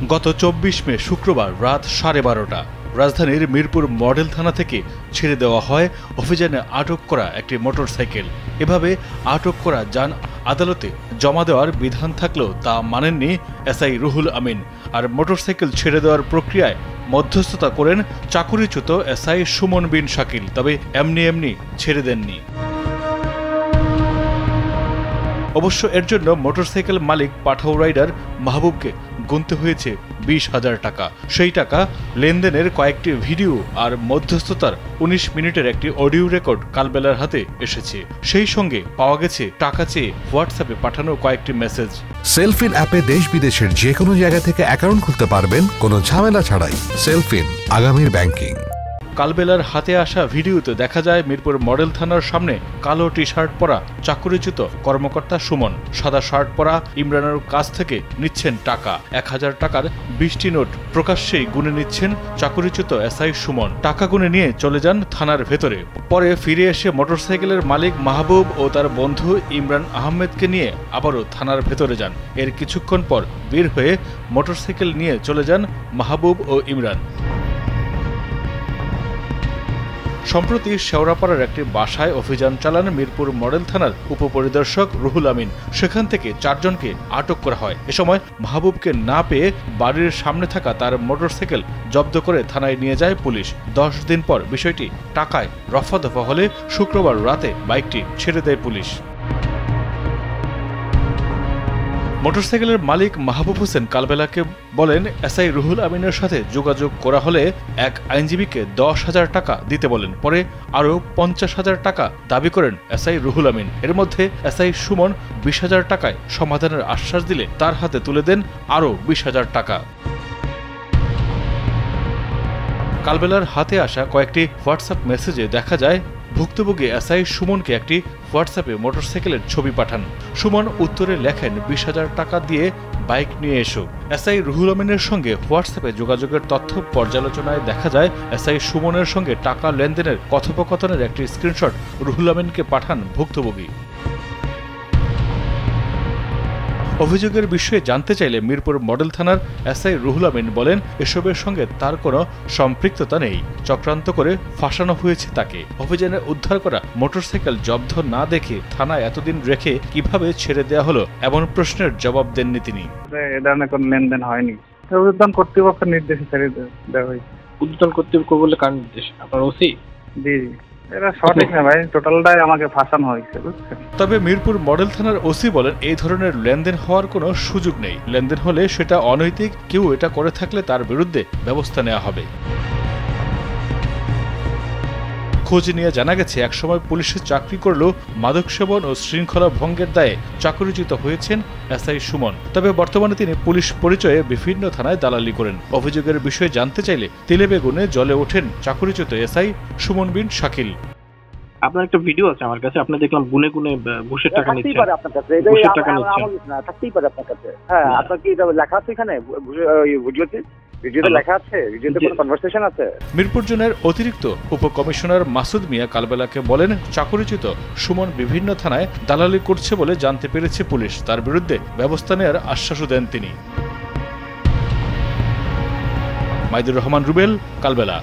গত 24 মে শুক্রবার রাত 12:30 রাজধানীর মিরপুর মডেল থানা থেকে ছেড়ে দেওয়া হয় অভিযানে আটক করা একটি মোটরসাইকেল। এভাবে আটক করা যান আদালতে জমা দেওয়ার বিধান থাকলেও তা মানেননি এসআই রুহুল আমিন। আর মোটরসাইকেল ছেড়ে দেওয়ার প্রক্রিয়ায় মধ্যস্থতা করেন চাকুরিচ্যুত এসআই সুমন বিন শাকিল। তবে এমনি ছেড়ে দেননি। অবশ্য এর জন্য মোটরসাইকেল মালিক পাঠাও রাইডার মাহবুবকে গুনতে হয়েছে 20,000 টাকা। সেই টাকা লেনদেনের কয়েকটি ভিডিও আর মধ্যস্থতার 19 মিনিটের একটি অডিও রেকর্ড কালবেলার হাতে এসেছে। সেই সঙ্গে পাওয়া গেছে টাকা চেয়ে হোয়াটসঅ্যাপে পাঠানো কয়েকটি মেসেজ। সেলফিন অ্যাপে দেশ বিদেশের যে কোনো জায়গা থেকে অ্যাকাউন্ট খুলতে পারবেন কোনো ঝামেলা ছাড়াই। সেলফিন, আগামীর ব্যাংকিং। কালবেলার হাতে আসা ভিডিওতে দেখা যায় মিরপুর মডেল থানার সামনে কালো টি শার্ট পরা চাকুরিচ্যুত কর্মকর্তা সুমন সাদা শার্ট পরা ইমরানের কাছ থেকে নিচ্ছেন টাকা। 1000 টাকার 20টি নোট প্রকাশ্যেই গুনে নিচ্ছেন চাকুরিচ্যুত এসআই সুমন। টাকা গুনে নিয়ে চলে যান থানার ভেতরে। পরে ফিরে এসে মোটরসাইকেলের মালিক মাহবুব ও তার বন্ধু ইমরান আহমেদকে নিয়ে আবারও থানার ভেতরে যান। এর কিছুক্ষণ পর বের হয়ে মোটরসাইকেল নিয়ে চলে যান মাহবুব ও ইমরান। সম্প্রতি শেওড়াপাড়ার একটি বাসায় অভিযান চালান মিরপুর মডেল থানার উপপরিদর্শক রুহুল আমিন। সেখান থেকে 4 জনকে আটক করা হয়। এ সময় মাহবুবকে না পেয়ে বাড়ির সামনে থাকা তার মোটরসাইকেল জব্দ করে থানায় নিয়ে যায় পুলিশ। 10 দিন পর বিষয়টি টাকায় রফাদফা হলে শুক্রবার রাতে বাইকটি ছেড়ে দেয় পুলিশ। মোটরসাইকেলের মালিক মাহবুব হোসেন কালবেলাকে বলেন, এসআই রুহুল আমিনের সাথে যোগাযোগ করা হলে এক আইনজীবীকে 10,000 টাকা দিতে বলেন। পরে আরও 50,000 টাকা দাবি করেন এসআই রুহুল আমিন। এর মধ্যে এসআই সুমন 20,000 টাকায় সমাধানের আশ্বাস দিলে তার হাতে তুলে দেন আরও 20,000 টাকা। কালবেলার হাতে আসা কয়েকটি হোয়াটসঅ্যাপ মেসেজে দেখা যায় ভুক্তভোগী এসআই সুমনকে একটি হোয়াটসঅ্যাপে মোটরসাইকেলের ছবি পাঠান। সুমন উত্তরে লেখেন 20,000 টাকা দিয়ে বাইক নিয়ে এসো। এসআই রুহুল আমিনের সঙ্গে হোয়াটসঅ্যাপে যোগাযোগের তথ্য পর্যালোচনায় দেখা যায় এসআই সুমনের সঙ্গে টাকা লেনদেনের কথোপকথনের একটি স্ক্রিনশট রুহুল আমিনকে পাঠান ভুক্তভোগী। অভিযোগের বিষয়ে জানতে চাইলে মিরপুর মডেল থানার এসআই রুহুল আমিন বলেন, এসবের সঙ্গে তার কোনো সম্পৃক্ততা নেই। চক্রান্ত করে ফাঁসানো হয়েছে তাকে। অভিযানে উদ্ধার করা মোটরসাইকেল জব্দ না দেখে থানায় এতদিন রেখে কিভাবে ছেড়ে দেওয়া হলো এমন প্রশ্নের জবাব দেননি তিনি। এ ধরনের কোনো লেনদেন হয়নি। উদ্বোধন কর্তৃপক্ষের নির্দেশে ছেড়ে দেওয়া হয়েছে। উদ্বোধন কর্তৃপক্ষ বলে কার নির্দেশ? আপনার ওসি? জি, এটা সঠিক না ভাই, টোটালটাই আমাকে ফাঁসানো হয়েছে, বুঝছেন। তবে মিরপুর মডেল থানার ওসি বলেন, এই ধরনের লেনদেন হওয়ার কোনো সুযোগ নেই। লেনদেন হলে সেটা অনৈতিক। কেউ এটা করে থাকলে তার বিরুদ্ধে ব্যবস্থা নেওয়া হবে। খোঁজ নিয়ে জানা গেছে, একসময় পুলিশে চাকরি করলেও মাদক সেবন ও শৃঙ্খলা ভঙ্গের দায়ে চাকরিচ্যুত হয়েছেন এসআই সুমন। তবে বর্তমানে তিনি পুলিশ পরিচয়ে বিভিন্ন থানায় দালালি করেন। অভিযোগের বিষয়ে জানতে চাইলে তিলে বেগুনে জ্বলে ওঠেন চাকরিচ্যুত এসআই সুমন বিন শাকিল। আপনার একটা ভিডিও আছে আমার কাছে, আপনি দেখলাম গুনে গুনে ঘুষের টাকা নিচ্ছেন। আপনার কাছে ঘুষের টাকা নিচ্ছেন, থাকতেই পারে আপনার কাছে। হ্যাঁ, আপনার কি লেখা আছে এখানে ভিডিওতে? ভিডিওতে লেখা আছে? ভিডিওতে কোনো কনভারসেশন আছে? মিরপুর জোনের অতিরিক্ত উপকমিশনার মাসুদ মিয়া কালবেলাকে বলেন, চাকরিচ্যুত সুমন বিভিন্ন থানায় দালালি করছে বলে জানতে পেরেছে পুলিশ। তার বিরুদ্ধে ব্যবস্থা নেওয়ার আশ্বাসও দেন তিনি। মাইদুর রহমান রুবেল, কালবেলা।